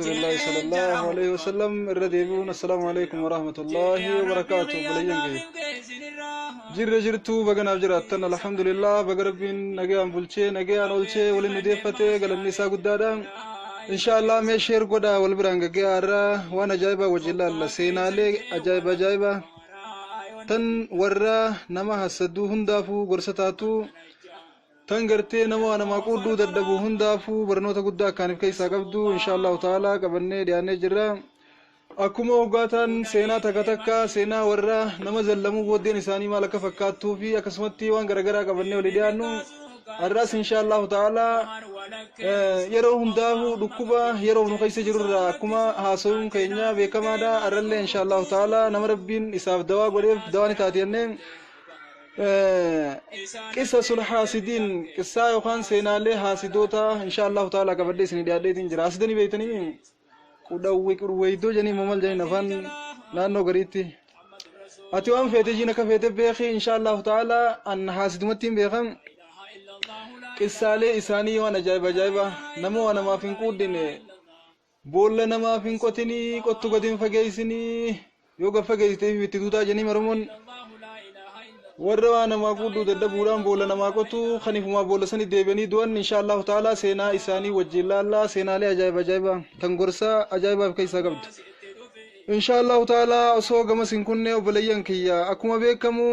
رسول الله صلى الله عليه وسلم الرديبون. السلام عليكم ورحمة الله وبركاته. بلينجي جرتو بغنا جراتنا الحمد لله بغربين نجيان بولشي نجيان اولشي ولن نديفته قال النساء قدادا ان شاء الله ما شير قدا والبرانغ جارا وانا جايبه وجل الله سينالي جايبه تن ورا نما حسدو هندافو غرستاتو تنگرتي نمو انا ماقودو ددبو هندافو برنوتا قدا كانف كيسا قبدو ان شاء الله تعالى قبلني دياني جرا اكما وقاتان سينا تكتكا سينا ورا نما زلمو بودين اساني مالك فكاتو في اكسمتي وان غرغرا قبلني ولديانو الراس ان شاء الله تعالى يرو هندافو دكوبا يرو نقيس جرورا اكما حاسون كينيا بكمادا ارلي ان شاء الله تعالى نما ربين اساف دوا غريف دواني تاتينن قصص الحاسدين قصة يوخان سينالي حاسدوتا إن شاء الله تعالى قبل سنة ديادين جرا حاسدني بيتني كوداوي كرويدو جاني ممل جاني نفان نانو غريتي أتوام فيتي جينا كفيتي بيخي إن شاء الله تعالى أن حاسدمتين بيخم قصة لي إساني وانا جايبا نمو وانا ما فين قوديني بولا نما فين قوتيني قوتو قدين فقايسيني يوغا فقايسيتي في تدوتا جاني مرمون وروانا ما قدو ددبوران بولا نما قطو خنيف ما بولا سني ديبني دوان إن شاء الله تعالى سينا إساني وجل الله سينا لي أجايبا تنقرسا أجايبا كيسا قبد إن شاء الله تعالى أصوغ مسين كنة وبليان كيا أكما بيكمو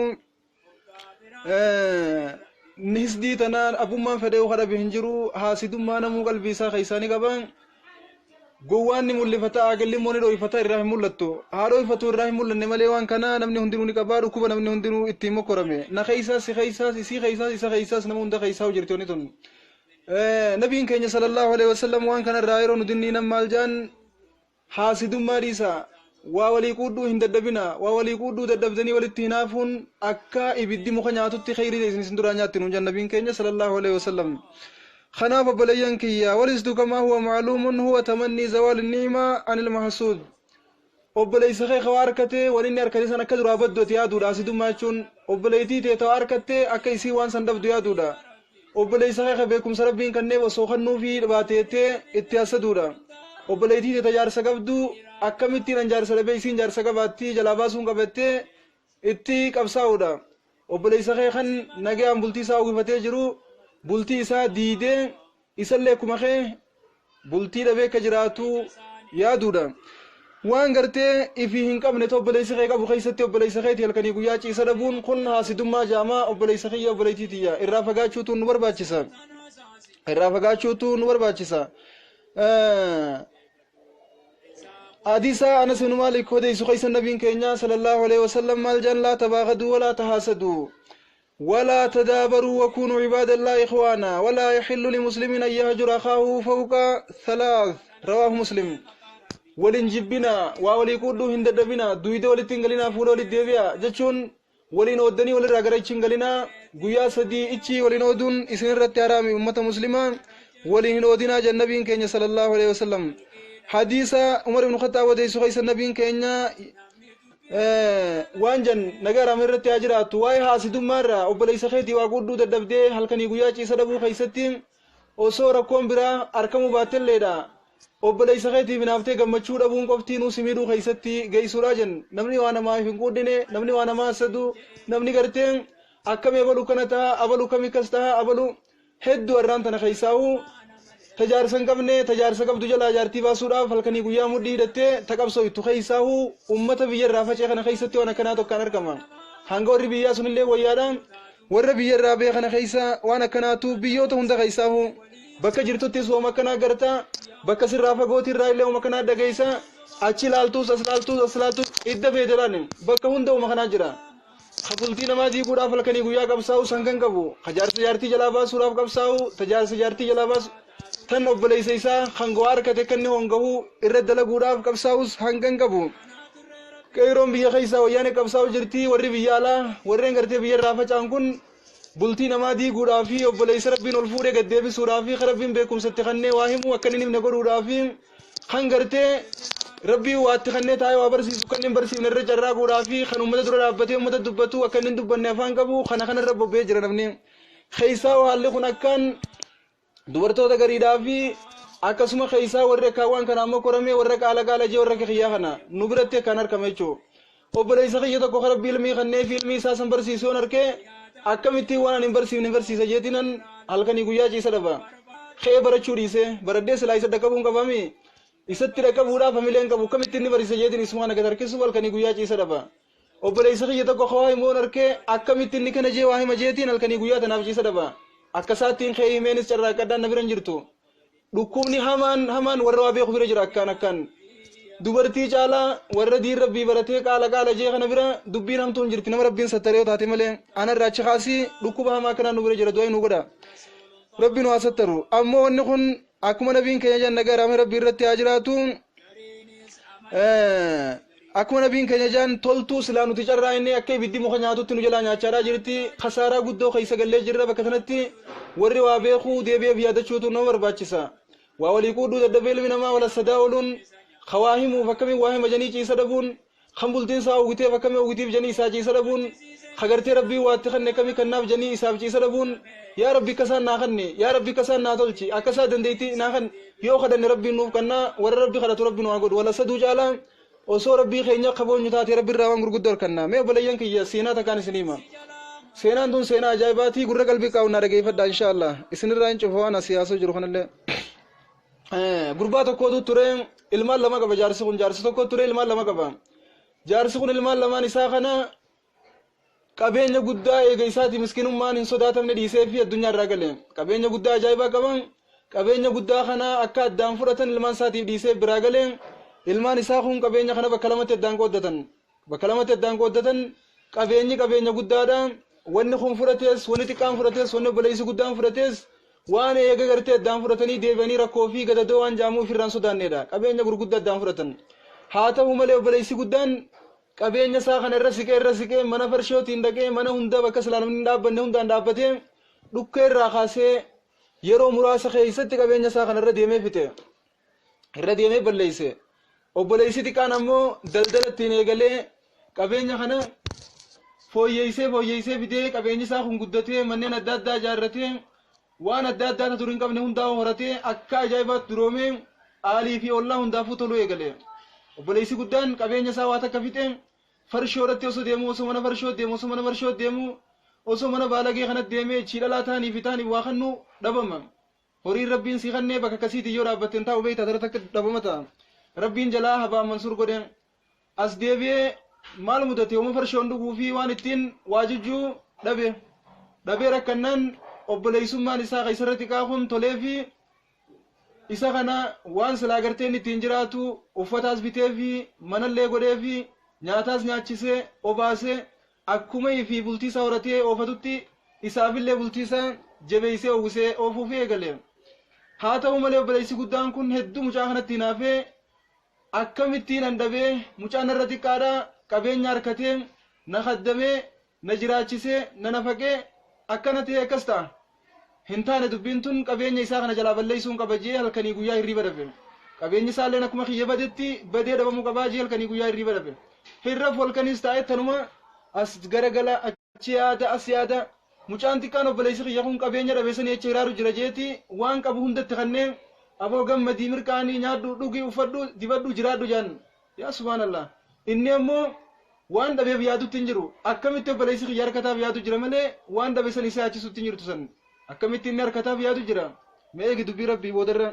نهزدي تنان أبو من فديو خرب هنجرو حاسدو ما نمو قلبيسا خيساني قبان قوان مولفتا اقل موني رويفتا الرحم مولتو هارويفتو الرحم مولن مليوان كنا نمني هندنو نكبارو كوبا نمني هندنو اتيمو كرمي نخيساس سي خيساس نمون دا خيساو جرتوني تون نبيين كيني صلى الله عليه وسلم وان كان الرائرو ندني نمال جان حاسدو ماريسا وولي قودو هنددبنا وولي قودو ددبزني والاتنافون اكا ابدي مخنياتو تي خيري ديسن سندرانيات نون نبيين كيني صلى الله عليه وسلم خناف بليان كيا ولست كما هو معلوم هو تمني زوال النعمة عن المحسود وبليس خي خواركته ولين يركدي سنه كدر ابدوت يا دودا سيدو ماچون وبليتي تي تواركته اكيسي وان سندب يا دودا وبليس خي بكم سربين كنه وسوخنو في باتيته اتياسدودا وبليتي تي تجار سغبدو اكمتي نجار سربي سين جار سغباتي جلاباسون قبته اتي قبساودا وبليس خي خن نغي امبلتي ساو غفته جرو بولتي إسا ديدي إسالي كمخي بولتي لبيك جراتو يادودا وان غرتي إفي هنقب نتو بليسي خيقا بخيستي وبليسي خيتي هلكني قياچي سربون قلنا سيدما جاما وبليسي خيا وبليتي تيا الرافقاتشو تو نور باچسا حديثا أنس بن مالك وديس خيس النبي كينيا صلى الله عليه وسلم مالجان لا تباغدوا ولا تحاسدوا ولا تدابروا وكونوا عباد الله إخوانا ولا يحل لمسلم أن يهجر أخاه فوق ثلاث رواه مسلم ولنجبنا وولي قدو هنددبنا دويد ولتنقلنا فول ولديبيا جتشون ولين ودني ولرغريچنقلنا قيا سدي إچي ولين ودون إسن رتيارامي أمة مسلمان ولين ودنا جنبين كينيا صلى الله عليه وسلم حديثا عمر بن الخطاب وديسو خيس النبين كينيا وانجن نجار أميرتي أجرات واي حاسد مرة وبليس خيتي وأقول دبدة هل كان يقولي سدبو خيستين وصورة كون برا أركمو باتل لدا وبليس خيتي بنافتي كم مشهور أبون كفتي نوسميرو خيستي جاي سراجن نمني وانا ما يفنقود دينه نمني وانا ما سدو نمني قرتين أكمل أبلو كنتا أبلو كمي كستا أبلو هدو أران تنا خيساو تجار سنقبني تجار سقب دجلا جارتي باسورا فلكني قيا مدي دته تقبسو يتخيساه أمة بيجر رافع شيخنا خيستي وانا كناتو كانر كمان هنقول بيجا سن الله ويادم ور بيجر رابع خنا خيسا وانا كناتو بيوتو هندا خيساه بكا جرتو تيسو ما كنا قرتا بكا سر رافع قوتي رايله وما كنا دقيسا أشي لالتوس أسلالتوس إدّا بيدلانين بكا هندا وما كنا جرا خبلتي نمازي قرا فلكني قيا قبساو سنگن قبو خجار سجارتي جلابا سورا قبساو تجار سجارتي جلابا تن وبليس إسا خنقوار كتكني هنقبو إرد لقوداف كبساوس هنقن قبو كيرون بيا خيسا وياني كبساو جرتي ورّي بيالا ورّين قرتي بيا رافا چانكون بلتي نمادي قودافي وبليس ربين الفوري قد بي سورافي خربين بيكم ستخني واهمو وكنين نقر ودافي خنقرتي ربي واتخني تاي وابرسي سكنين برسي من الرجل قودافي خن أمد در رابطي أمد دبتو وكنين دبن نفان قبو خن الرب بيجر نبني خيسا وحالي خنقان dubartoota gariidhaa fi akkasuma keeysaa warra kaawwan kana ammoo koramee warra qaala jee warra kiyyaa kana nu biratti kan argame jechuudha. Obboleessa kiyya tokko rabbii ilmii kannee fi ilmii isaa san barsiisuun arkee akkamitti waan ani hin barsiifne barsiisa jeetinan halkanii guyyaa ciisa dhaba. Kee barachuu dhiise baraddee silaa isa dhaqqabuun qabami. Isatti dhaqqabuudhaaf hamileen qabu akkamitti inni barsiisa jeetin isumaan akka tarkisuuf halkanii guyyaa ciisa dhaba. Obboleessa kiyya tokko waa himuun arkee akkamitti inni kana jee waa hima jeetiin halkanii guyyaa tanaaf ciisa dhaba. Akkasaattiin kee himeenis carraaqqaddaan na biran jirtu. Dhukkubni hamaan warra waa beeku bira jira akkaan. Dubartii caalaa warra diin rabbii baratee qaala jee kana bira dubbiin hamtuun jirti nama rabbiin sattaree taate malee anarraa achi kaasii dhukkuba hamaa kanaan nu bira jira du'aa nu godha. Rabbiin waa sattaru ammoo wanni kun akkuma nabiin keenya janna garaame rabbii irratti haa jiraatu. Akkuma nabiin keenya jaan toltuu silaa nuti carraa inni akka ibiddi muka nyaatutti nu jalaa nyaachaadhaa jirti khasaaraa guddoo keessa gallee jirra bakka sanatti warri waa beekuu deebi'eef yaadachuutu nama barbaachisa. Waa walii quudhuu dadhabee ilmi namaa wala sadaa ooluun khawaahimu fakkami waahima janii ciisa dhabuun khambultiin isaa uwwitee fakkami uwwitiif janii isaa ciisa dhabuun khagartee rabbii waatti kanne kami kannaaf janii isaaf ciisa dhabuun yaa rabbi kasaan naa kanne yaa rabbi kasaan naa tolchi akkasaa dandeetti naa kan yoo kadhanne rabbiin nuuf kannaa warra rabbi kadhatu rabbi nu haa godhu wala saduu caalaa osoo rabbii keenya qaboonyu taate rabbi irraa waan gurguddoo harkannaa mee obboleeyyan kiyya seenaa takkaan isiniima seenaan tun seenaa ajaa'ibaatii gurra qalbii qaawunaa dhageeffadha inshaallah isinirraa hin cufa waan siyaasoo jiru kanallee gurbaa tokkootu ture ilmaan lama qaba jaarsi tokko ture ilmaan lama qaba jaarsi kun ilmaan lamaan isaa kana qabeenya guddaa eega isaati miskinummaan hin sodaatamne dhiisee fi addunyaa irraa gale qabeenya guddaa ajaa'ibaa qaban qabeenya guddaa kana akka addaan fudhatan ilmaan isaatiif dhiisee biraa gale ilmaan isaa kun qabeenya kana bakka lamatti addaan qooddatan qabeenyi qabeenya guddaadha wanni kun fudhates wanni xiqqaan fudhates wanni obboleessi guddaan fudhates waan eega gartee addaan fudhatanii deebi'anii rakkoo fi gadadoo waan jaamuuf irraan sodaannedha qabeenya gurguddaa addaan fudhatan haa ta'u malee obboleessi guddaan qabeenya isaa kana irra siqee mana farshootiin dhaqee mana hunda bakka islaamni hin dhaabbanne hundaan dhaabbatee dhukkee irraa kaasee yeroo muraasa keessatti qabeenya isaa kana irra deemee fite irra deemee balleeyse obboleessi xiqqaan ammoo daldala ittiin eegalee qabeenya kana fooyyeessee fidee qabeenyi isaa kun guddatee manneen adda addaa ijaarratee waan adda addaa ture hin qabne hundaa horatee akka ajaa'ibaatti duroomee aalii fi ollaa hundaafuu toluu eegale. Obboleessi guddaan qabeenya isaa waa takka fixe farshoo irratti osoo deemu osoo mana farshoo deemu osoo mana baalagee kanatti deemee chiidhalaa ta'anii fi ta'anii waa kannu dhabama. Horiin rabbiin si kannee bakka akkasiitii yoo dhaabbatten taa'u beektaa dara takka dhabama ta'a. Rabbiin jalaa habaa mansuur godhe as deebi'ee maal mudate uma farshoon dhuguu fi waan ittiin waa jijjuu dhabee rakkannaan obboleessummaan isaa keessatti qaaqun tolee fi isa kana waan silaa garteen ittiin jiraatu uffataas bitee fi manallee godhee fi nyaataas nyaachisee obaasee akkuma fi bultiisaa horatee oofatutti isaafillee bultiisaa jabeessee uwwisee oofuuf eegale. Haa ta'u malee obboleessi guddaan kun hedduu mucaa kanatti hinaafee akkamittiin handhabee mucaan irra xiqqaadha qabeenya harkatee na haddamee na jiraachisee na nafaqee akkana ta'e akkas ta'a. Hin taane dubbiin tun qabeenya isaa kana jalaa balleessuun qaba jee halkanii guyyaa hirriba dhabe. Qabeenyi isaalleen akkuma kiyya badetti badee dhabamuu qabaa jee halkanii guyyaa hirriba dhabe. Hirraf halkanis taa'e tanuma as garagala achi yaada as yaada. Mucaan xiqqaan obboleessi kiyya kun qabeenya dhabeessanii achi hiraaru jira jeeti waan qabu hundatti kanneen aboo gammadii mirqaanii nyaadhu dhugii uffadhu dibadhu jiraadhu jaan. Yaa subhaanallah. Inni ammoo waan dhabeef yaadutti hin jiru. Akkamitti obboleessi kiyya harkataaf yaadu jira malee waan dhabeessan isaa achisutti hin jirtu san. Akkamitti inni harkataaf yaadu jira. Mee eegi dubbii rabbii boodarra.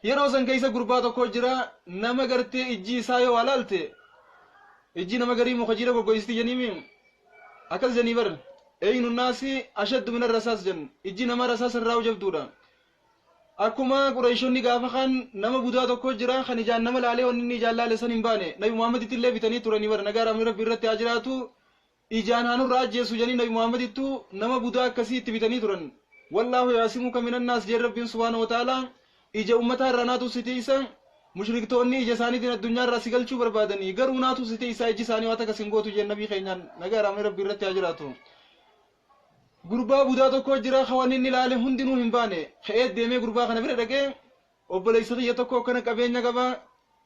Yeroo san keessa gurbaa tokko jira nama gartee ijji isaa yoo alaalte ijji nama garii muka jira goggoisti jeniimi. Akkas janii bar. Eynu naasi ashaddu min arrasaas jen. Ijji nama rasaas irraa jabduudha. Akkuma Quraayshonni gaafa kan nama budaa tokko jira kan ijaan nama laalee wanni inni ijaan laale san hin baane. Nabi Muhammaditti illee bitanii turanii bar nagaa rabbii irratti haa jiraatu. Ijaan hanurraa ajjeesu janii Nabi Muhammadittu nama budaa akkasii itti bitanii turan. Wallaahu yaasimuka minan naas jee rabbiin subhaanahu wa ta'aalaa ija ummataa irraa naatu site isa mushriktoonni ija isaaniitiin addunyaa irraa si galchuu barbaadanii garuu naatu site isaa iji isaanii waa takka sin gootu jeen nabii keenyaan nagaa rabbii irratti haa jiraatu. Gurbaa budaa tokko jira kawan inni ilaale hundinuu hin baane ka'ee deemee gurbaa kana bira dhaqee obboleessa kiyya tokko kana qabeenya qaba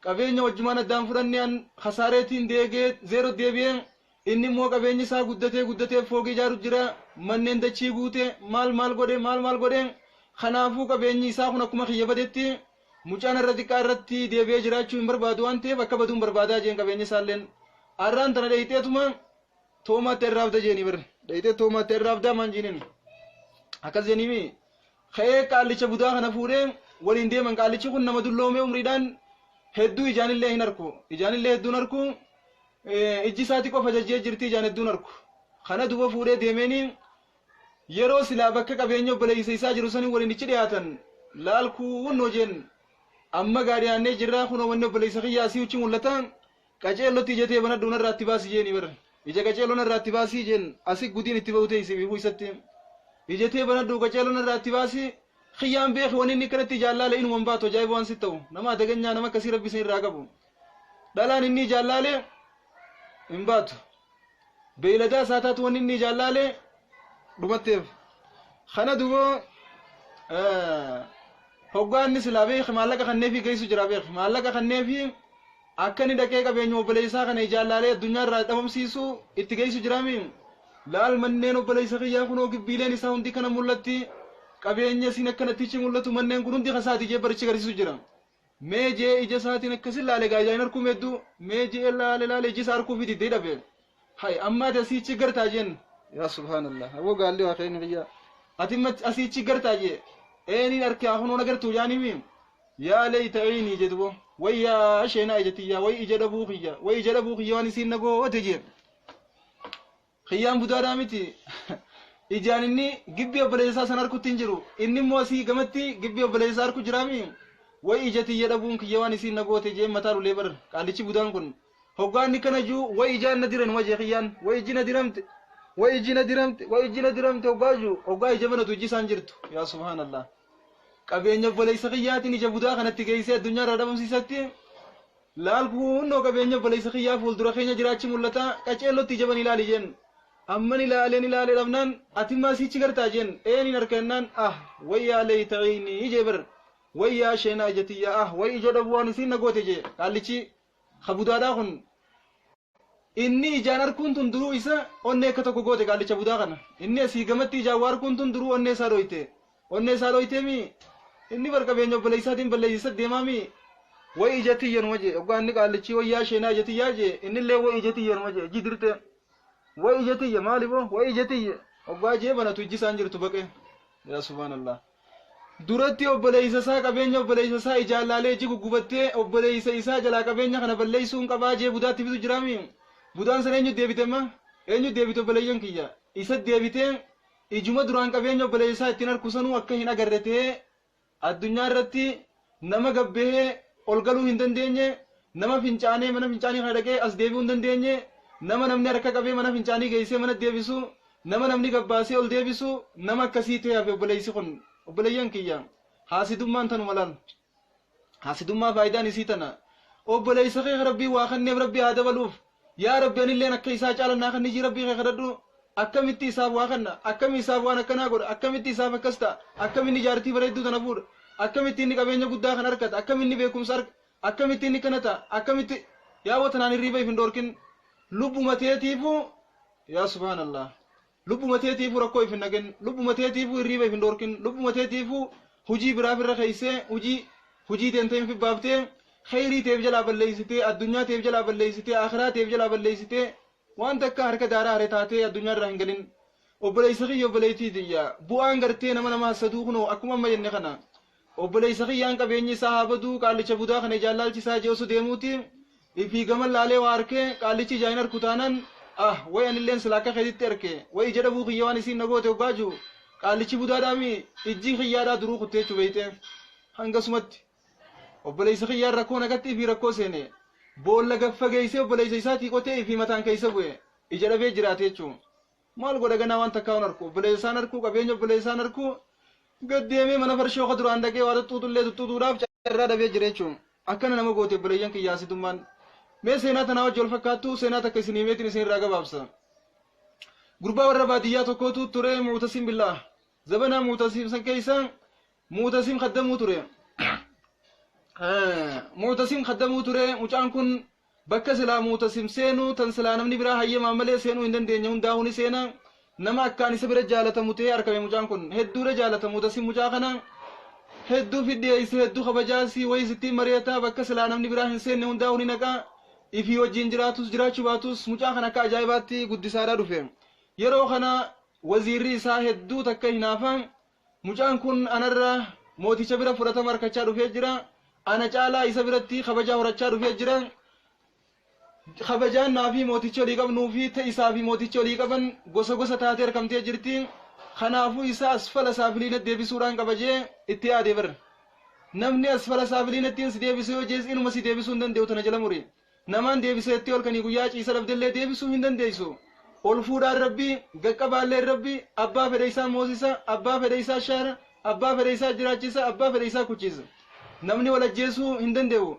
qabeenya wajjumaan addaan fudhannee khasaareetiin deegee zeero deebi'ee inni immoo qabeenyi isaa guddatee foogii ijaaru jira manneen dachii guute maal godhe khanaafu qabeenyi isaa kun akkuma kiyya badetti mucaan irra xiqqaa irratti deebi'ee jiraachuu hin barbaadu waan ta'eef akka baduun barbaadaa jeen qabeenyi isaalleen arraan tana dheeyiteetuma toomaatti irraafda jeeni bar dheeyitee toomaatti irraafdaa maan jeeniin akkas jeeniimi ka'ee qaallicha budaa kana fuudhee waliin deeman qaallichi kun nama dulloomee umriidhaan hedduu ijaanillee hin arku ijaanillee hedduun arku ijji isaati qofa jajjee jirti ijaan hedduun arku kana duba fuudhee deemeeni yeroo silaa bakka qabeenya obboleessa isaa jiru sanii waliin ichi dhiyaatan laalkuu hunnoo jeen amma gaadhiyaannee jirraa kunoo wanni obboleessa kiyyaa asii uchi mul'ata qaceellotti ija tee bana duuna irraatti baasii jeeni bar ija qaceelloon irraatti baasii jeen asii gudiin itti ba'u teessi biifuu isatti ija tee bana duu qaceelloon irraatti baasii khiyyaan beek wanni inni kanatti jaallaale inuman baatu ajaa'iba waan sitti ta'u nama daganyaa nama akkasii rabbi isin irraa qabu dhalaan inni jaallaale hin baatu beeyladaa isaa taatu wanni inni jaallaale dhumatteef kana duboo hoggaanni silaa beek maallaqa kanneefi geessu jira beek maallaqa kanneefi akka inni dhaqee qabeenya obboleessaa kana jaallaalee addunyaa irraa dhabamsiisu itti geessu jiraami laal manneen obboleessa kiyyaa kunoo gibbiileen isaa hundi kana mul'atti qabeenya isin akkanatti ichi mul'atu manneen kun hundi kasaati jee barichi garsiisu jira mee jee ija isaatiin akkasin laale gaajaayin harkuu medduu mee jee laale iji isaa harkuu fidi dhabe hay ammaati asiichi gartaa jeen yaa subhaanallah aboo gaalli waa keenni kiyyaa ati asiichi gartaa jee eenin arke ahunoon agartuu jaanimi yaa leeyta eeyni jedhubo wayyaa sheenaa ijatiyyaa way ija dhabuu kiyya waan isiin nagoote jee kiyyaan budaadhaa miti ijaan inni gibbii obboleessaa san harkutti hin jiru inni immoo asii gamatti gibbii obboleessaa harku jiraami way ijatiyya dhabuun kiyya waan isiin nagoote jee mataa dhulee bar qaalichi budaan kun hoggaanni kana juu way ijaan na diran wajee kiyyaan way iji na diramte hoggaa ija banatu iji isaan jirtu yaa subhaanallah qabeenya obboleessa kiyyaatiin ija budaa kanatti geessee addunyaa irraa dhabamsiisatti laal kunnoo qabeenya obboleessa kiyyaa fuuldura keenya jiraachi mul'ata qaceellotti ija ban ilaali jeen amman ilaale dhabnaan ati maasiichi gartaa jeen eenin harkannaan wayyaa leeyta'iini jee bar wayyaa sheenaa ijatiyyaa way ija dhabu waan isiin nagoote jee qaallichi kabudaadhaa kun inni ijaan harkuun tun duruu isa onnee akka tokko goote qaallicha budaa kana inni asii gamatti ijaan waa harkuun tun duruu onnee isaa dhoyteemi inni bar qabeenya obboleessaatiin balleeysa deemaami way ijatiyyanuma jee hoggaanni qaallichi wayyaa sheenaa ijatiyyaa jee innillee way ijatiyyanuma jee jidirte way ijatiyya maalibo way ijatiyya hoggaa jee banatu ijji isaan jirtu baqe yaa subhaanallah duratti obboleessa isaa qabeenya obboleessa isaa ijaallaalee iji guggubattee obboleessa isaa jalaa qabeenya kana balleeysuun qabaa jee budaatti fitu jiraami budaan sana eenyu deebitema eenyu deebite obboleeyyan kiyya isa deebitee ijuma duraan qabeenya obboleessaa ittiin harkusanuu akka hin agarretee addunyaa irratti nama gabbee ol galuu hin dandeenye nama fincaanee mana fincaanii kana dhaqee as deebi'uu hin dandeenye nama namni harka qabee mana fincaanii geessee mana deebisu nama namni gabbaasee ol deebisu nama akkasii ta'e hafe obboleessi kun obboleeyyan kiyya haasidummaan tanuma laal haasidummaa faayidaan isii tana obboleessa kee rabbii waa kanneef rabbii haa dabaluuf yaa rabbi anilleen akka isaa caalannaa kan niji rabbii kee kadhadhu akkamitti isaaf waa kanna akkami isaaf waan akkanaa godha akkamitti isaaf akkas ta'a akkamitti ijaartii bareedduu tana fuudha akkamitti inni qabeenya guddaa kan harkata akkamitti inni beekumsa harka akkamitti inni kana ta'a akkamitti yaa watanaan hirriiba if hin dhoorkin lubbuma teetiifu yaa subhaanallah lubbuma teetiifu rakkoo if hin nagin lubbuma teetiifu hirriiba if hin dhoorkin lubbuma teetiifu hujii biraaf irra keeysee hujii teentee hin fibbaaftee khayrii teef jalaa balleeysitee addunyaa teef jalaa balleeysitee akhiraa teef jalaa balleeysitee waan takka harka daaraa hare taatee addunyaa irraa hin galin obboleessa kiyya obboleeytii diyya bu'aan gartee nama hasaduu kunoo akkuma amma jenne kana obboleessa kiyyaan qabeenyi isaa haa baduu qaallicha budaa kana jaallaalchisaa jee osu deemuuti ifii gaman laalee waa harkee qaallichi ijaayin harku taanaan way anilleen silaa akka keetitti harke way ija dhabuu kiyya waan isiin nagoote hoggaaju qaallichi budaadhaami ijji kiyyaadhaa duruu kutteechuu beeyte hangasumatti obboleessa kiyyaan rakkoo nagatti fi rakkoo seene boolla gaffa geessee obboleessa isaatii qotee fi mataan keessa bu'e ija dhabee jiraate jechuun maal godha ganaa waan takkaa hin harku obboleessaan harku qabeenya obboleessaan harku gad deemee mana farshoo ka duraan dhaqee waa tuttuutuudhaaf carraa dhabee jira jechuun akkana nama goote obboleeyyan kiyyaasitummaan mee seenaa tanaa wajji ol fakkaattu seenaa takka isin himeetiin isin irraa gabaabsa gurbaa warra baadiyyaa tokkootu ture muutasim billaa zabanaa muutasim san keessa muutasim kaddamuu ture muutasim kaddamuu ture mucaan kun bakka silaa muutasim seenuu tan silaa namni biraa hayyamaa malee seenuu hin dandeenye hundaa'uu ni seena nama akkaan isa bira jaalatamu ta'ee argame mucaan kun hedduudha jaalatamu tasi mucaa kana hedduu fiddeeyse hedduu kabajaasi wayisittiin mari'ataa bakka silaa namni biraa hin seenne hundaa'uu ni naqaa ifii wajjin jiraatus jiraachuu baatus mucaa kana akka ajaa'ibaatti guddisaadhaa dhufe yeroo kana waziirri isaa hedduu takka hinaafan mucaan kun anarra mooticha bira fudhatama harkachaa dhufee jira ana caalaa isa biratti kabajaa horachaa dhufee jira kabajaan naafi mooticha olii qabnuu fi ta'isaa fi mooticha olii qaban gosa gosa taatee argamtee jirti kanaafuu isa asfala saafiliina deebisuudhaan qabajee itti yaade bar namni asfala saafiliinattiin si deebisuu yoo jees inuma si deebisuu hin danda'u tana jala muri namaan deebiseetti ol kanii guyyaa ciisa dhabdellee deebisuu hin dandeessu ol fuudhaan rabbi gaqqabaallee rabbi abbaa fedhe isaa moosisa abbaa fedhe isaa shaara abbaa fedhe isaa jiraachisa abbaa fedhe isaa kuchisa namni wal ajjeesuu hin danda'u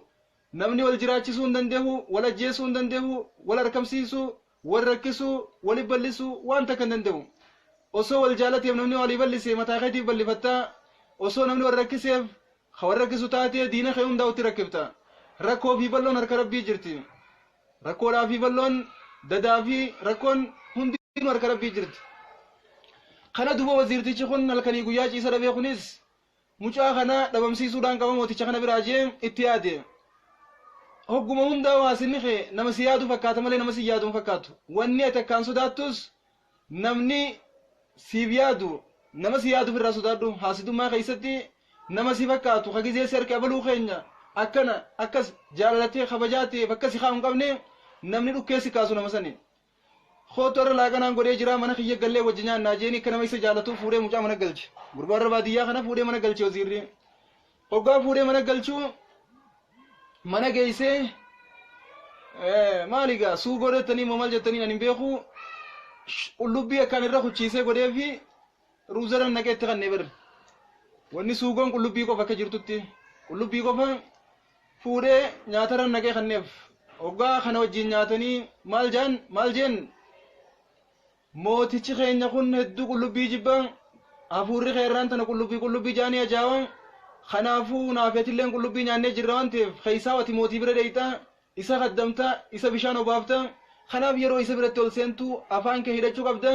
namni wal jiraachisuu hin danda'u wal ajjeesuu hin danda'u wal harkamsiisuu wal rakkisuu wal ballisuu waan takka hin danda'u osoo wal jaalateef namni walii ballisee mataa keetiif ballifattaa osoo namni wal rakkiseef wal rakkisu taatee diina kee hundaa utti rakkifta rakkoo fi balloon harka rabbii jirti rakkoodhaa fi balloon dadaa fi rakkoon hundinuu harka rabbii jirti kana duba waziirtichi kun halkanii guyyaa ciisa dhabee kunis mucaa kana dhabamsiisuudhaan qaba mooticha kana biraa jee itti yaade hogguma hundaa waasinni kee nama si yaadu fakkaata malee nama si yaadu hin fakkaatu wanni ati akkaan sodaattus namni siif yaadu nama si yaadu irraa sodaadhu haasidummaa keessatti nama si fakkaatu hagizee si harka abaluu keenya akkana akkas jaalalatee kabajaatee bakka si haa hin qabne namni dhukkee si kaasu nama sani khootorra laaganaan godhee jira mana kiyya gallee wajji nyaannaa jeeni akka nama isa jaalatu fuudhee mucaa mana galche gurbaarra baadiyyaa kana fuudhee mana galche waziirri hoggaa fuudhee mana galchuu mana geessee maaligaa suu godhatanii moo maal jettanii ani hin beeku qullubbii akkaan irra kuchiisee godhee fi ruuzara naqeetti kannee bar wanni suugoon qullubbii qofa akka jirtutti qullubbii qofa fuudhee nyaatarra naqee kanneef hoggaa kana wajjin nyaatanii maal jeen mootichi keenya kun hedduu qullubbii jibba hafuurri keerraan tana qullubbii jaanii ajaawa kanaafuu naafeetilleen qullubbii nyaannee jirra waan ta'eef keeysaa wati mootii bira deeyta isa kaddamta isa bishaan obaafta kanaaf yeroo isa biratti ol seentu afaan kee hidhachuu qabda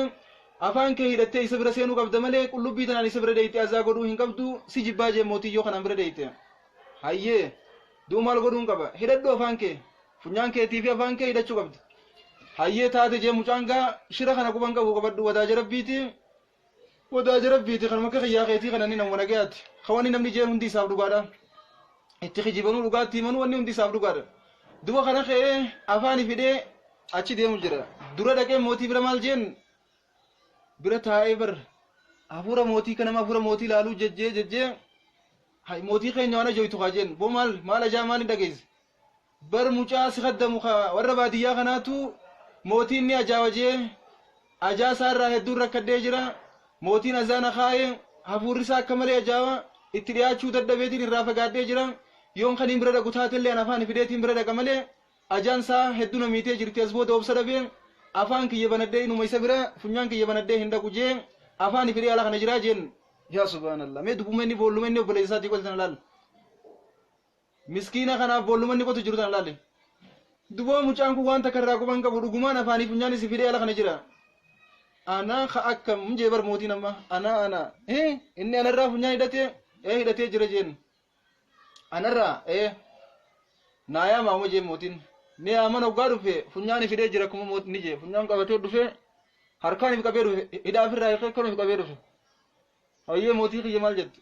afaan kee hidhattee isa bira seenuu qabda malee qullubbii tanaan isa bira deeyte azaa godhuu hin qabdu si jibbaa jee mootiyyoo kanaan bira deeyte hayyee duu maal godhuun qaba hidhadhu afaan kee funyaan keetii fi afaan kee hidhachuu qabda hayyee taate jee mucaan gaa shira kana quban qabu qabadhu wadaaja rabbiiti kan makka xiyyaa keetii kanani nama nagayaati kawani namni jeen hundi isaaf dhugaadha itti kijibanuu dhugaatti himanuu wanni hundi isaaf dhugaadha duba kana ka'ee afaani fidhee achi deemu jira dura dhaqee mootii bira maal jeen bira taa'ee bar hafuura mootii kanama hafuura mootii ilaaluu jejjee hay mootii keenya waan ajoytu kaa jeen boo maal ajaa maal hin dhageesse bar mucaa si kaddamu warra baadiyyaa kanaatu mootiin ni ajaawajee ajaa isaarraa hedduun rakkadhee jira mootiin azaana kaa'ee hafuurri isaa akka malee ajaawa itti dhiyaachuu dadhabeetiin irraa fagaadhee jira yoon kaniin bira dhaqu taatellee afaan fideetiin bira dhaqa malee ajaan isaa hedduu namiitee jirti as booda obsa dhabee afaan kiyya banadhee inuma isa bira funyaan kiyya banadhee hin dhaqu jee afaan fidee ala kana jiraa jeen yaa subhaanallah mee dubbumenni boollumenni obboleessa isaatii qotan laal miskiina kanaaf boollumenni qotu jiru tan laal duboo mucaan kun waan takka irraa quban qabu dhugumaan afaanii funyaan isi fidee ala kana jira ana ka akkam jee bar mootiin amma ana inni anarraa funyaan hidhatee jira jeen anarraa naayaa maamo jee mootiin ni aman oggaa dhufe funyaan fidee jira kuma mootiin ni jee funyaan qabatee dhufe harkaan if qabee dhufe hidhaaf irraa hiikee kan if qabee dhufe hayyee mootii kiyya maal jette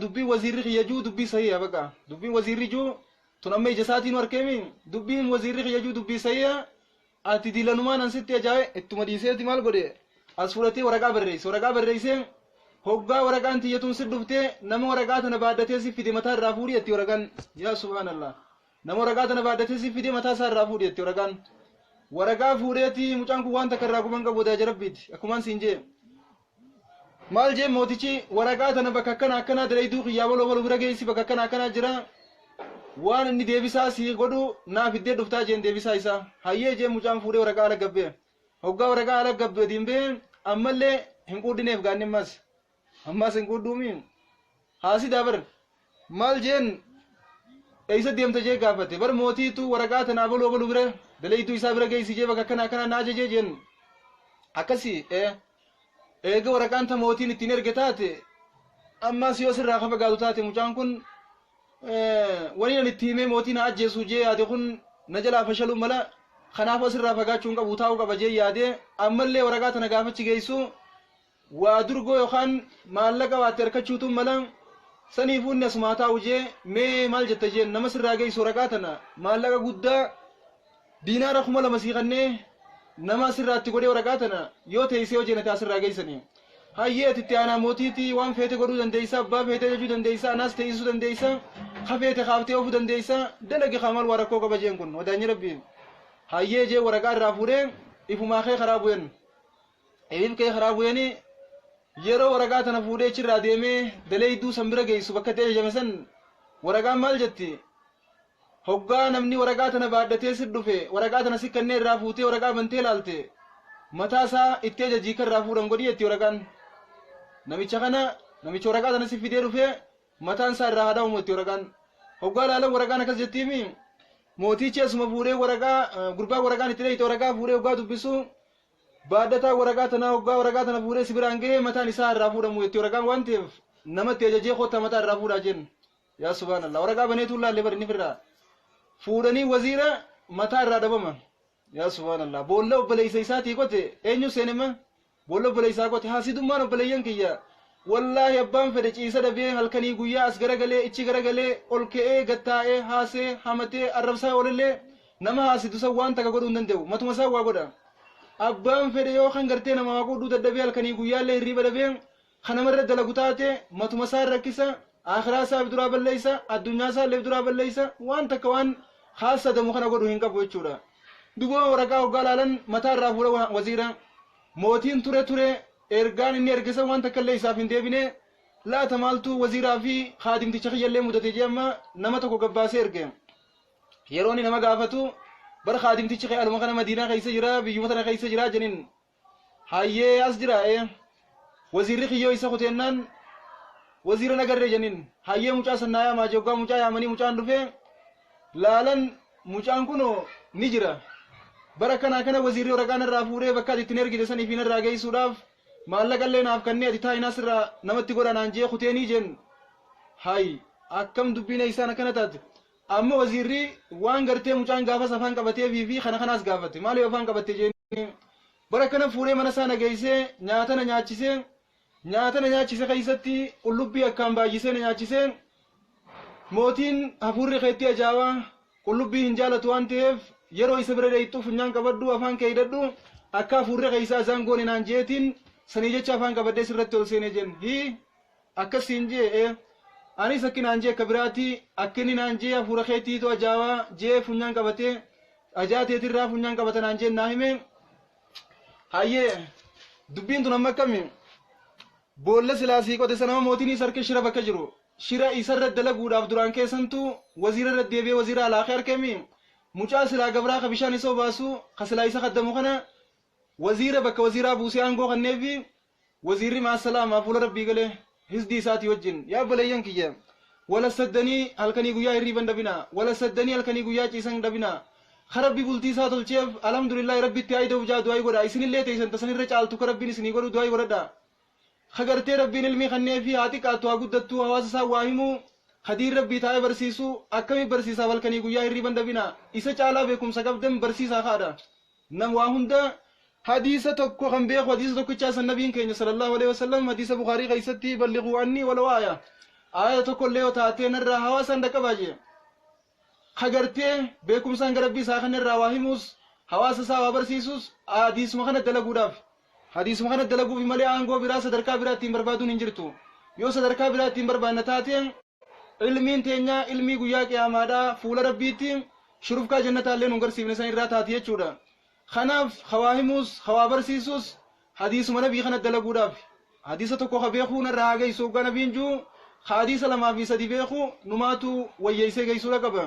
dubbii wazirri kiyya juu dubbii sahiha baqa dubbii wazirri juu tun amma ija isaatiin harkeemi dubbiin wazirri kiyya juu dubbii sahiha ati dilanumaan ansitti ajaaye ittuma dhiiseeti maal godhe as fudhatee waraqaa barreesse hoggaa waraqaan tiyyatuun si dhuftee nama waraqaa tana baaddatee si fide mataa irraa fuudhi jetti waraqaan yaa subhaanallah nama waraqaa tana baaddatee si fide mataa isaa irraa fuudhi jetti waraqaa fuudheeti mucaan kun waan takka irraa quban qabu wadaaja rabbiiti akkumaan siin jee maal jee mootichi waraqaa tana bakka akkana dalayduu qiyyaa baloo bira geessi bakka akkana jira waan inni deebisaa si godhu naaf iddee dhuftaa jeen deebisaa isaa hayyee jee mucaan fuudhee waraqaa ala gabbee hoggaa waraqaa ala gabbee diimbee ammallee hin quudhineef gaannimmas ammas hin quudhuumi haasidaa bar maal jeen eeysa deemta jee gaafate bar mootiitu waraqaa tanaa baloo bira dalayduu isaa bira geessi jee bakka akkana naa jejee jeen akkasi eega waraqaan ta mootiin ittiin erge taate ammas yoo sirraa kafa gaatu taate mucaan kun wani itti himee mootiin ajjeesu jee yaade kun na jalaa fashaluu mala kanaaf asirraa fagaachuun qabu taa'uu qaba jee yaade ammallee waraqaa tana gaafachi geessu waa durgoo yookaan maallaqa waatti harkachuutu mala saniifuun asumaa taa'u jee mee maal jetta jeen nama sirraa geessu waraqaa tana maallaqa guddaa diinaara 2,000 siiqannee nama sirraatti godhee waraqaa tana yoo teessee hojii na taasirraa geessanii hayyee itti aanaa mootiiti waan feete godhuu dandeessa abbaa feete jechuu dandeessa anaas teessuu dandeessa kafeete kaaftee ofuu dandeessa dalage kamal warakoo qaba jeen kun wadaanyi rabbiin hayyee jee waraqaa irraa fuudhee ifumaa kee karaa bu'en eebif kee karaa bu'eni yeroo waraqaa tana fuudhee chirraa deemee daleeyduu sanbira geessu bakka ta'e jame san waraqaan maal jetti hoggaa namni waraqaa tana baadhatee si dhufe waraqaa tana si kannee irraa fuutee waraqaa bantee laalte mataa isaa itti ajajii kan irraa fuudhan godhi jetti waraqaan namicha waraqaa tana si fidee dhufe mataan isaa irraa haadhamu jetti waraqaan hoggaa laalan waraqaan akkas jettiimi mootichi asuma fuudhee waraqaa gurbaa waraqaan itti dheeyte waraqaa fuudhee hoggaa dubbisu baadhataa waraqaa tana fuudhee si biraan gahee mataan isaa irraa fuudhamu jetti waraqaan waan ta'eef namatti ajajee kottaa mataa irraa fuudhaa jennu yaa subhaanallah waraqaa baneetu laallee bari ni firraa fuudhanii waziira mataa irraa dhabama yaa subhaanallah boolla obboleessa isaatii qote eenyu seenema boolla obboleessaa qote haasidummaan obboleeyyan kiyya wallaahi abbaan fedhe ciisa dhabee halkanii guyyaa as garagalee ichi garagalee ol ka'ee gattaa'ee haasee hamatee arrabsaa oolillee nama haasidu san waan takka godhuu hin danda'u matuma isaa waa godha abbaan fedhe yoo kan gartee nama waa godhuu dadhabee halkanii guyyaallee hirriba dhabee kanamarra dalagu taate matuma isaa rakkisa akhiraa isaa duraa balleeysa addunyaa isaa illee duraa balleeysa waan takka waan haasadamu kana godhu hin qabu jechuudha duboo waraqaa hoggaa laalan mataa irraa fuudha waziira mootiin ture ergaan inni ergisan waan takka illee isaaf hin deebine laata maaltu waziiraa fi haadimticha kiyyallee mudate jee amma nama tokko gabbaasee erge yeroo inni nama gaafatu bara haadimtichi aluma kana madiinaa keessa jira biyyuma tana keessa jira jeniin hayyee as jira waziirri kiyyoo isa kuteennaan waziira nagarre jeniin hayyee mucaa sannaa yaamaa joggaa mucaa yaamanii mucaan dhufe laalan mucaan kuno ni jira bara kana waziirri waraqaan irraa fuudhee bakka ittiin ergite saniif hin irraa geessuudhaaf maallaqa illee naaf kannee ati taa'inaas irraa namatti godhanaan jee kuteenii jen hay akkam dubbiin isaan akkana taate amma waziirri waan gartee mucaan gaafas afaan qabatee fi kanaas gaafate maaliif afaan qabatte jeen bara kana fuudhee mana isaa nageessee nyaata na nyaachise keessatti qullubbii akkaan baay'isee na nyaachise mootiin hafuurri keetti ajaa'aa qullubbii hin jaalatu waan ta'eef yeroo isa bira deeyxu funyaan qabadhu afaan kee hidhadhu akka hafuurri keessaa isaan goone naan jeetiin sanii jecha afaan qabadhee sirratti ol seenee jen akkasiin jee anis akkinaan jee akka biraati akkinni naan jee hafuura keettiitu ajaa'aa jee funyaan qabatee ajaateetirraa funyaan qabata naan jeen naa hime hayyee dubbiin tun amma akkami boolla silaasii qote sanama mootiin isa harka shira bakka jiru shira isarra dalaguudhaaf duraan keessantu waziira irra deebi'ee waziira alaaqee harkemi mucaa silaa gabraa ka bishaan isa obaasu ka silaa isa kaddamu kana waziira bakka waziiraa buusee aangoo kanneefi waziirri maasalaama fuula rabbii galee hisdii isaatii wajjin yaa obboleeyyan kiyya wala saddanii halkanii guyyaa hirriiban dhabina wala saddanii halkanii guyyaa ciisan dhabina ka rabbi bultii isaa tolcheef alhamdulillahi rabbitti aayida'uuf jaa du'aa godha isinillee teeysan tasanirra caaltu ka rabbiin isinii godhu du'aa godhadha خجرتي ربي نلمي خنّي في هاتي كاتوا قدتوا هواسا واهمو خدير ربي تاي برسيسو أكمي برسيسا والكني قويا هربان دبنا إسا چالا بكم سقبدم برسيسا خادا نمواهم دا حديثة تكو خنبيخ وحديثة تكو چاس النبي كيني صلى الله عليه وسلم حديثة بخاري غيستي بلغوا عني ولو آية تكو ليو تاتين الرا هواسا دكباجي خجرتي بكم سانگ ربي ساخن الرا واهموس هواسا سا برسيسوس حديث مخنة دلقو داف حديث مخنا دلقو في ملي آنغو برا صدركا برا تيم بربادون انجرتو يو صدركا برا تيم بربادنا تاتين علمين تينيا علمي قويا قيامادا فول ربيتين شروف کا جنة اللي ننگر سيبن سان را تاتيه چودا خناف خواهموس خوابر سيسوس حديث منا بي خنا دلقو داف حديثة تكو خبيخو نرها غي سوقا نبينجو حديث لما في سدي بيخو نماتو وييسي غي سورا قبا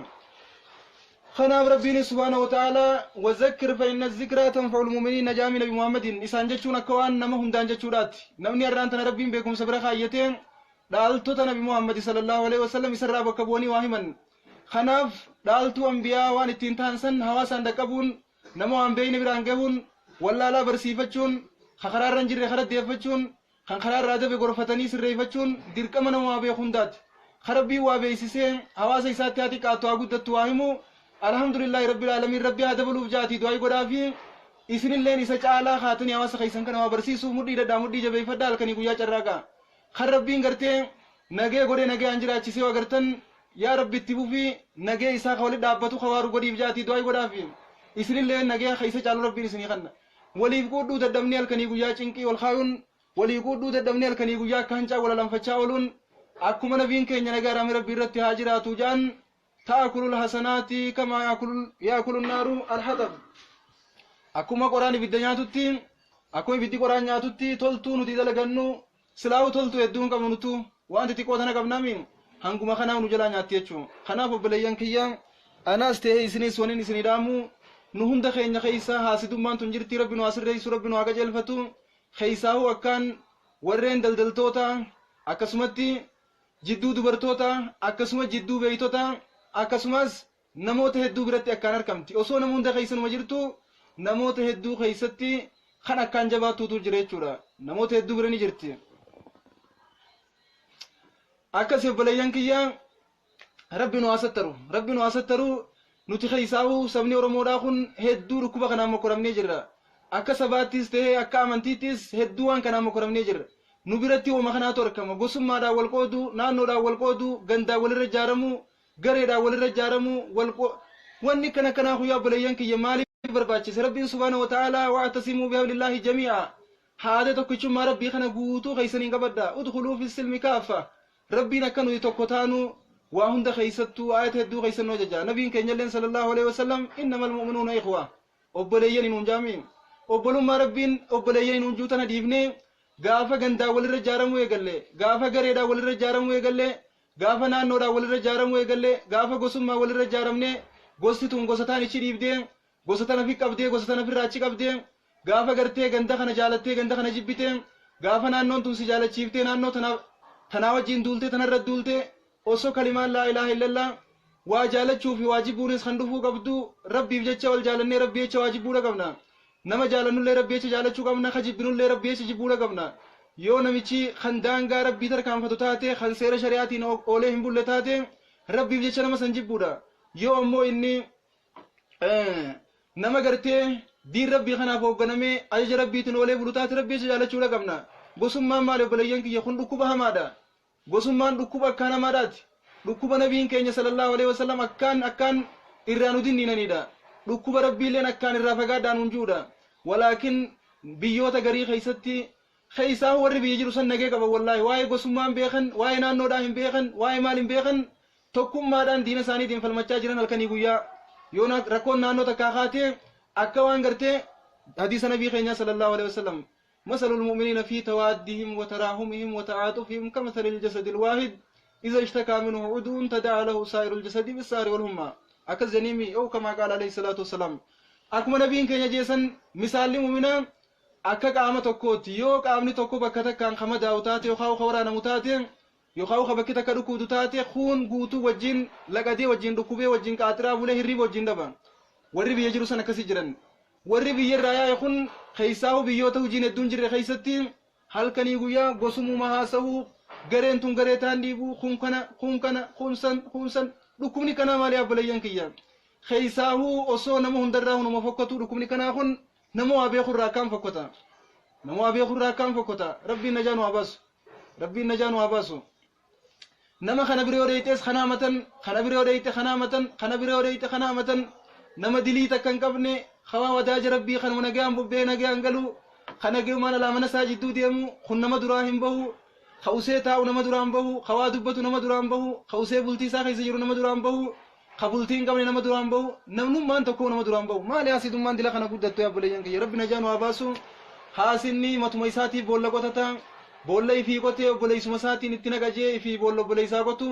خناف ربين سبحانه وتعالى وذكر فإن الذكرى تنفع المؤمنين نجامي نبي محمد إسان جتشون أكوان نمهم دان جتشورات نمني أرانتنا ربين بكم سبرا خايتين دالتو نبي محمد صلى الله عليه وسلم إسرى بكبوني واهما خناف دالتو أنبياء وان التنتانسن هواسان دكبون نمو أنبيين برانقبون ولا لا برسيفتشون خخرار رنجر خرد ديفتشون خان خرار راده بغرفتني سريفتشون ديرك من وابي خندات خربي وابي سيسين حواس إساتياتي كاتوا قدت واهمو الحمد لله رب العالمين ربي هذا بلوف جاتي دعاي قرافي إسن اللين إسا جعلا خاتني حواس خيسان كان وابرسيسو مدي دا مدي جبه فدال كني قويا چراغا خربين غرتين نگه گوڑے نگه انجرا چیسے وگرتن یا رب اتبو فی نگه ایسا خوالي دابتو خوارو قدیب جاتی دعاي قرافي إسن اللين نگه خيسا چالو ربي نسني خن ولي قدو ددمني الكني قويا چنكي والخاون ولي قدو ددمني الكني قويا كانچا ولا لنفچا ولون أكما نبين كي نجار أمير بيرت هاجرات جان تأكل الحسنات كما يأكل النار الحطب أكما قرآن بدنيا تتي أكما بدي قرآن تتي تلتو نتي دلغنو سلاو تلتو يدون كمنتو وأنت تقوتنا كبنامين هنكما خنا ونجلا ناتيچو خنا فبليان كيان أنا استهي سني سوني سني دامو نهم دخين خيسا حاسدومان تنجرتي ربنا واسر رئيس ربنا وقجل فتو خيساو أكان ورين دلدلتوتا أكسمتي jidduu dubartoota akkasuma jidduu beeytota akkasumas namoota hedduu biratti akkaan argamti osoo namoota hunda keessanuma jirtu namoota hedduu keessatti kan akkaan jabaatuutu jira jechuudha namoota hedduu bira ni jirti akkas obboleeyyan kiyya rabbiin waa sattaru nuti keessaahu sabni oromoodhaa kun hedduu dhukkuba kanaan mokoramnee jirra akka sabaattis ta'ee akka amantiittis hedduu waan kanaan mokoramnee jirra nu biratti uuma kanaatu argama gosummaadhaan wal qoodu naannoodhaan wal qoodu gandaa walirra ijaaramu gareedhaan walirra ijaaramu wanni kana kanaa guyyaa obboleeyyan kiyya maaliif barbaachise rabbiin subhaanahu wa ta'aalaa wa'tasimuu bihablillaahi jamii'a haada tokkichummaa rabbii kana guutuu keessanii qabadha udkhuluu fi silmi kaaffa rabbiin akka nuti tokko taanu waa hunda keessattuu ayata hedduu keessannoo jaja nabiin keenyalleen sallallahu alaihi wasallam innamal mu'minuuna ikhwa obboleeyyan hin hunjaamiin obbolummaa rabbiin obboleeyyan hin hunjuu tana dhiifnee gaafa gandaa walirra ijaaramu eegalle gaafa gareedhaa walirra ijaaramu eegalle gaafa naannoodhaa walirra ijaaramu eegalle gaafa gosummaa walirra ijaaramne gosti tun gosataan ichi dhiibdee gosatan afi qabdee gosatan afirraa achi qabdee gaafa gartee ganda kana jaalattee ganda kana jibbitee gaafa naannoon tun si jaalachiiftee naannoo tanaa wajjiin duultee tanarra duultee osoo kalimaan laa ilaaha illallah waa jaalachuu fi waajibuunis kan dhufuu qabdu rabbiif jecha wal jaalannee rabbii jecha waajibuudha qabna nama jaalannullee rabbii jecha jaalachuu qabna kajibbinullee rabbii jecha jibbuudha qabna yoo namichi kan daangaa rabbii tarkaanfatu taate kan seera shari'aatiin oolee hin bulle taate rabbiif jecha nama san jibbuudha yoo ammoo inni nama gartee diin rabbii kanaaf hoogganamee ajaja rabbiitiin oolee bulu taate rabbii jecha jaalachuudha qabna gosummaan maali obboleeyyan kiyya kun dhukkuba hamaadha gosummaan dhukkuba akkaan hamaadhaati dhukkuba nabiin keenya sallallahu alaihi wasallam akkaan irraa nu dinniinanidha dhukkuba rabbiilleen akkaan irraa fagaadhaan hunjuudha walaakin biyyoota garii keessatti keessaa warri biyya jiru san nagee qaba wallaahi waa'ee gosummaan beekan waa'ee naannoodhaa hin beekan waa'ee maal hin beekan tokkummaadhaan diina isaaniitiin falmachaa jiran halkanii guyyaa yoo rakkoon naannoo takkaa kaatee akka waan gartee hadiisa nabii keenya sallallahu alaihi wasallam مثل المؤمنين في توادهم وتراحمهم وتعاطفهم كمثل الجسد الواحد إذا اشتكى منه عضو تداعى له سائر الجسد بالسهر والهمة أكل زنيمي أو كما قال عليه الصلاة والسلام أكما نبيين كي يجيسن مثال مؤمنا أكا قامة تكوت يو قامني تكو بكتك كان خمد أوتاتي يخاو خورانا متاتي يخاو خبكتك ركو دوتاتي خون قوتو وجين لقدي وجين ركوبي وجين كاترا وله الريب وجين دبا والريب يجرو سنة كسجرا والريب يرايا يخون خيساو بيوتا وجين الدون جري خيستي هل كان يقويا قسمو مهاسو غرين تون غريتان ديبو خونسن ركوبني كنا مالي أبليان كيا خيساو أصو نمو هندره نمو فكتو ركوبني كنا خون نمو أبي خراكام فكتا ربي نجانو أباسو نما خنبري وريتس خنامة نما دليتا كان قبني خوا وداج ربي خن منجام ببين نجان قالوا خنجوا ما لا من ساجد دوديمو خن نما دراهم بهو خوسيتا ونما درام بهو خوا دبتو نما درام بهو خوسي بلتي ساخي سجرو نما درام بهو خبلتين قبل نما درام بهو نمنو ما أنت كون نما درام بهو ما لي أسيد ما عندي لخنا قدرت يا بليان كي ربنا جانو أباسو حاسني متميساتي بولا قطتا بولا في قطة بولا اسمساتي نتنا كجي في بولا بولا إساقطو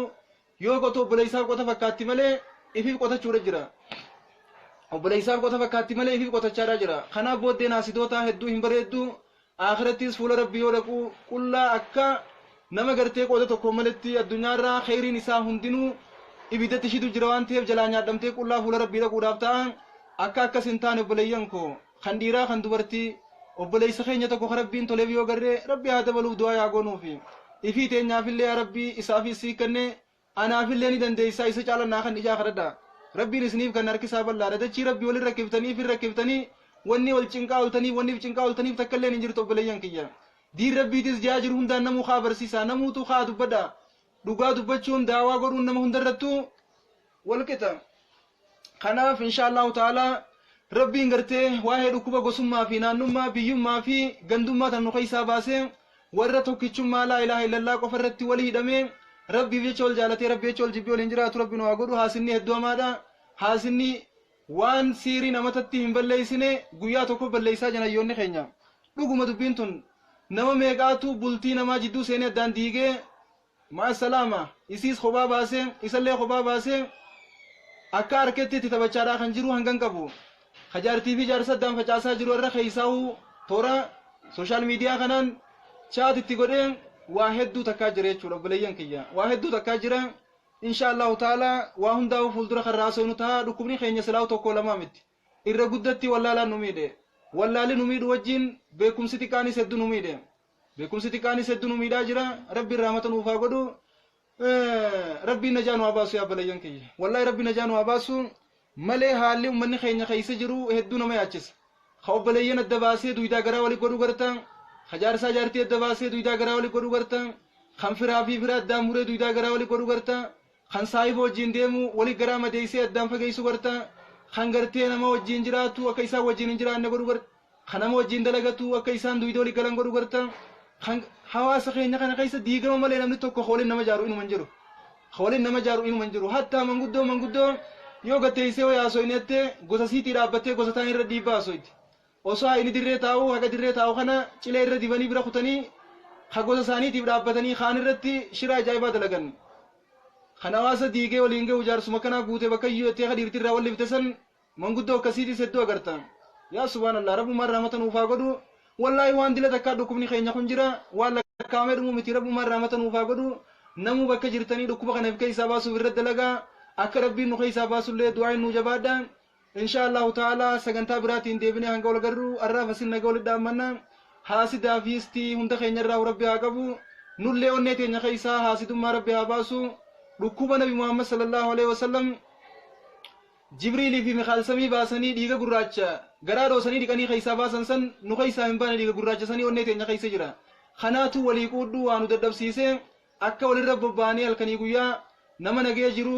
يو قطو بولا إساق قطة فكاتي ملء في قطة شورة جرا بولا إساق قطة فكاتي ملء في قطة شارع جرا خنا بود دين أسيدوتا هدو همبريدو آخرتيس فول ربي ولكو كلا أكا نما قرتي قوة تكملتي الدنيا را خير نساء هندنو إبدا تشيدو جروان تيف جلانيا دمتي كلا فول ربي لكو دابتا أكا سنتان بليانكو خنديرا خندورتي obboleessa keenya tokko rabbiin tolee yoo garree rabbi haa dabaluuf du'aa yaa goonuufi ifii teenyaafillee yaa rabbii isaafis sii kennee anaafillee ni dandeessaa isa caalannaa kan ijaa kadhadha rabbiin isiniif kan harkisaa bal'aadha dachii rabbii walin rakkiftanii fi rakkiftanii wanni wal cinqaa oltanii wanniif cinqaa oltaniif takkallee hin jirtu obboleeyyan kiyya diin rabbiitis jaa jiru hundaan namuu haa barsiisaa namuutu haa dubbadha dhugaa dubbachuun daawaa godhuun nama hundarrattu wal qixa kanaaf inshaallahu ta'ala rabbiin gartee waa'ee dhukkuba gosummaa fi naannummaa biyyummaa fi gandummaa tan nu keessaa baasee warra tokkichummaa laa ilaaha illallah qofa irratti walii hidhamee rabbiif jecha ol jaalatee rabbi jecha ol jibbii waliin jiraatu rabbi nu haa godhu haasinni hedduu hamaadha haasinni waan siirii namatatti hin balleeysine guyyaa tokko balleeysaa janayyoonni keenya dhuguma dubbiin tun nama meeqaatu bultii namaa jidduu seenee addaan diigee maa salaama isiis kophaa baasee isallee kophaa baasee akka harketti itti taphachaadhaa kan jiru hangan qabu hajaartii fi jaarsa addaan facaasaa jiru irra keeysaa'u toora sooshaal miidiyaa kanaan chaat itti godhee waa hedduu takkaa jira jechuudha obboleeyyan kiyya waa hedduu takkaa jira inshaallahu ta'ala waa hundaa'u fuuldura kan raasoo ta'a dhukkubni keenya silaawu tokko lamaa miti irra guddatti wallaalaan nu miidhe wallaalli nu miidhu wajjin beekumsi xiqqaanis hedduu nu miidhe beekumsi xiqqaanis hedduu nu miidhaa jira rabbi rahmata nuuf haa godhu rabbi najaa nu haa baasu yaa obboleeyyan kiyya wallaahi rabbi najaa nu haa baasu malee haalli ummanni keenya keessa jiru hedduu nama yaachisa ka obboleeyyan adda baasee duydaa garaa walii godhuu garta hajaarsaa jaartii adda baasee duydaa garaa walii godhuu garta kan firaa fi fira addaan muree duydaa garaa walii godhuu garta kan saahiba wajjin deemu walii garaa madeeysee addaan fageessu garta kan gartee nama wajjin jiraatu akka isaan wajjin hin jiraanne godhuu garta kan nama wajjin dalagatu akka isaan duydaa walii galan godhuu garta kan hawaasa keenya kana keessa diigama malee namni tokko hooliin nama jaaru inuma hin jiru hooliin nama jaaru inuma hin jiru hatta manguddoo yoo gatteeysee wayaasoo inni ettee gosa siitii dhaabbattee gosa taan irra dhiibbaa asoyti osoo inni dirree taa'u haga dirree taa'u kana cilee irra dibanii bira kutanii ha gosa isaaniitiif dhaabbatanii kaan irratti shira ajaa'ibaa dalagan kan hawaasa diigee waliin ga'u jaarsuma kanaa guutee bakka iyyuu ettee hadiirti irraa wal lifte san manguddoo akkasiitis hedduu agarta yaa subhaanallah rabbumaan rahmata nuuf haa godhu wallaahi waan dila takkaa dhukkubni keenya kun jira waan lakkaa'amee dhumu miti rabbumaan rahmata nuuf haa godhu namuu bakka jirtanii dhukkuba kanaaf keeysaa baasuuf irra dalagaa akka rabbiin nu keeysaa baasullee du'aan nu jabaadha inshaallahu ta'ala sagantaa biraatiin deebinee hanga wal garru arraaf asin naga walitti dhaammanna haasidaa fi istii hunda keenya irraa rabbi haa qabu nullee onnee teenya keeysaa haasidummaa rabbi haa baasu dhukkuba nabi muhammad sallallahu alaihi wasallam jibriilii fi mikaal samii baasanii dhiiga gurraacha garaa dhoosanii dhiqanii keeysaa baasan san nu keeysaa hin baane dhiiga gurraacha sanii onnee teenya keeysa jira kanaatu walii quudhuu waa nu dadhabsiisee akka walirra bobbaanee halkanii guyyaa nama nagee jiru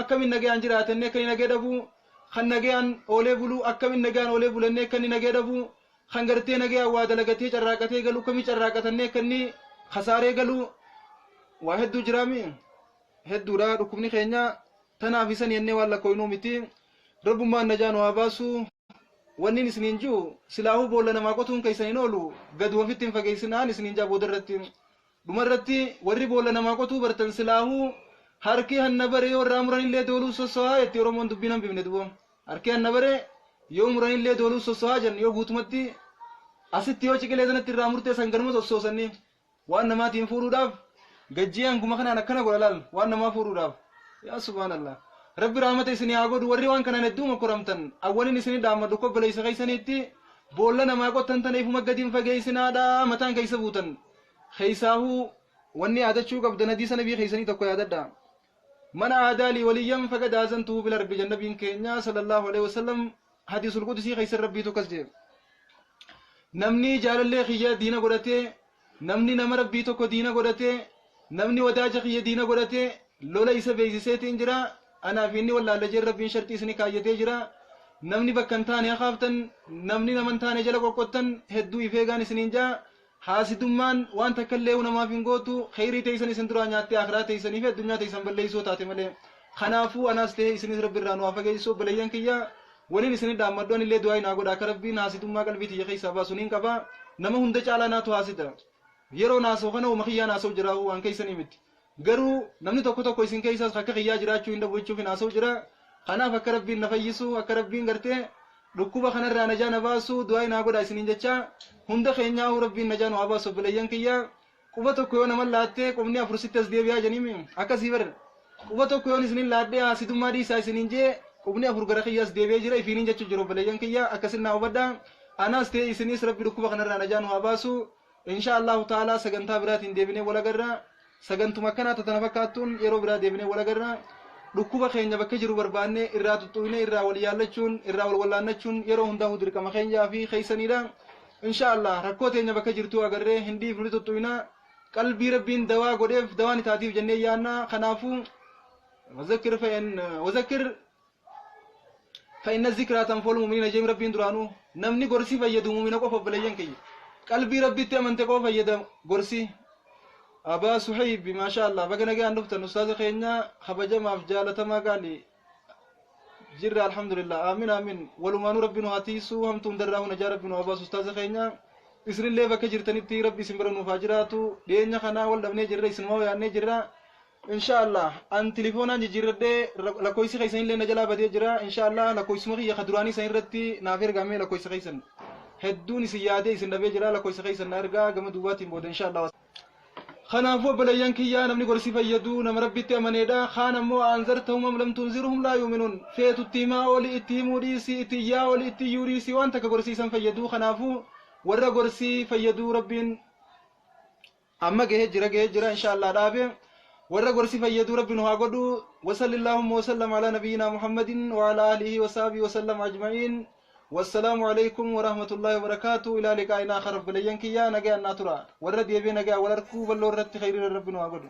akkamin nagayaan jiraatenne akkani nagee dhabu kan nagayaan oolee bulu akkamin nagayaan oolee bulenne akkani nagee dhabu kan gartee nagayaan waa dalagatee carraaqatee galu akkamii carraaqatanne akkanni khasaaree galu waa hedduu jiraami hedduudha dhukkubni keenya tanaaf isan yennee waan lakkooynuu miti rabbummaan najaa nu haa baasu wannin isiniin jiru silaahuu boolla namaa qotuun keeysaniin oolu gad wafitti hin fageessinaan isiniin jaa boodarratti dhumarratti warri boolla namaa qotuu bartan silaahuu harki hanna bare yoo irraa muranillee dooluu sossohaa jetti oromoon dubbiin hambifne dubo harki hanna bare yoo muranillee dooluu sossohaa jan yoo guutumatti asitti yoo ciqilee sanatti irraa murtee san ganuma sossoosanni waan namaatiin fuudhuudhaaf gajjii hanguma kanaan akkana godha laal waan namaa fuudhuudhaaf yaa subhaanallah rabbi rahmata isinii haa godhu warri waan kanaan hedduu makkoramtan awwalin isinii dhaammadhu kobbaleeysa keeysaniitti boolla namaa qottan taneefuma gadiin fageeysinaadha mataan keeysa buutan keeysaahuu wanni yaadachuu qabdan hadiisa nabii keeysanii tokko yaadadha من عادى لي وليا فقد آذنته بالحرب جنبين كينيا صلى الله عليه وسلم حديث القدسي خيس ربي تكسجي نمني جال الله خيا دينا قدته نمني نم ربي تكو دينا قدته نمني وداج خيا دينا قدته لولا إسا بيزيسيت انجرا أنا فيني ولا لجر ربي شرطي سني كايته جرا نمني بكنتان يا خافتن نمني نمنتان جل قوتن هدو إفيغان سنينجا haasidummaan waan takka illee namaaf hin gootu khayrii teeysan isin duraa nyaattee akhiraa teeysanii fi addunyaa teeysan balleeysoo taate malee kanaafuu anaas ta'e isinis rabbi irraa nu haa fageessoo baleeyyan kiyya waliin isinii dhaammaddoon illee du'aa naa godha akka rabbiin haasidummaa qalbii tiyya keeysaa baasu niin qaba nama hunda caalaa naatu haasida yeroo naasoo kana uma kiyyaa naasoo jiraahu waan keeysanii miti garuu namni tokko isin keeysaas akka kiyyaa jiraachuu hin dhabuuchuuf naasoo jira kanaaf akka rabbiin na fayyisu akka rabbiin gartee dhukkuba kanarraa najaa na baasu du'aa naa godha isiniin jecha hunda keenyaa rabbiin najaa nu haa baasu baleeyyan kiyya quba tokko yoo nama laattee qubni afur sitti as deebi'aa jenimi akkasii bar quba tokko yoon isinin laaddee haasidummaa dhiisaa isiniin jee qubni afur gara kiyyaas deebi'ee jira ifiiniin jechuu jiru baleeyyan kiyya akkasin naa hubadha أنا استي سنيس ربي ركوبا خنرا نجانو هباسو إن شاء الله تعالى سجنتا برات ديبني ولا جرا سجنتو مكانا تتنفكاتون يرو برات ديبني ولا جرا ركوبا خينجا بكجرو بربانة إرات الطوينة إرا وليالتشون إرا والولانتشون يرو هندا هدر كما خينجا في خيسانيرا إن شاء الله ركوتي نجا بكجرتو أجره هندي فلتو الطوينة قلبي ربين دوا قديف دواني تعتيف جنة يانا خنافو وذكر فإن الذكرى تنفع المؤمنين جيم ربين درانو نمني قرسي فيدو مؤمنة قوفا بليان كي قلبي ربي تأمن تقوفا يدا قرسي أبا صحيب ما شاء الله بقنا جاء نفتن أستاذ خينا خبجة ما فجالة ما قالي جرى الحمد لله آمين آمين ولمانو ربنا هاتيسو هم تندراه نجار ربنا أبا أستاذ خينا إسر الله بكجر تنبتي ربي سمبرن مفاجراتو دينا خنا والدبني جرى اسمه يعني جرى إن شاء الله أن تليفونا جيرد لكويس خيسين لنا جلا بدي جرا إن شاء الله لكويس مغي خدراني سين رتي نافير قامي لكويس خيسن هدوني سيادة سين نبي جرا لكويس خيسن نرجع قام دواتي بود إن شاء الله خنافو بليان كيا نمني قرسي فيدو نم ربي تأمنيدا خان مو أنذرتهم لم تنذرهم لا يؤمنون فيت التيما ولي التيموريسي التيا ولي التيوريسي وانت كقرسي سن فيدو خنافو ورا قرسي فيدو ربين أما جه إن شاء الله رابع ورا قرسي فيدو ربنا هاقدو وصلى اللهم وسلم على نبينا محمد وعلى آله وصحبه وسلم أجمعين والسلام عليكم ورحمة الله وبركاته إلى لقائنا آخر بليان كيا نجا الناتورا ورد يبي نجا ولركوب اللور رت خير ربنا هاقدو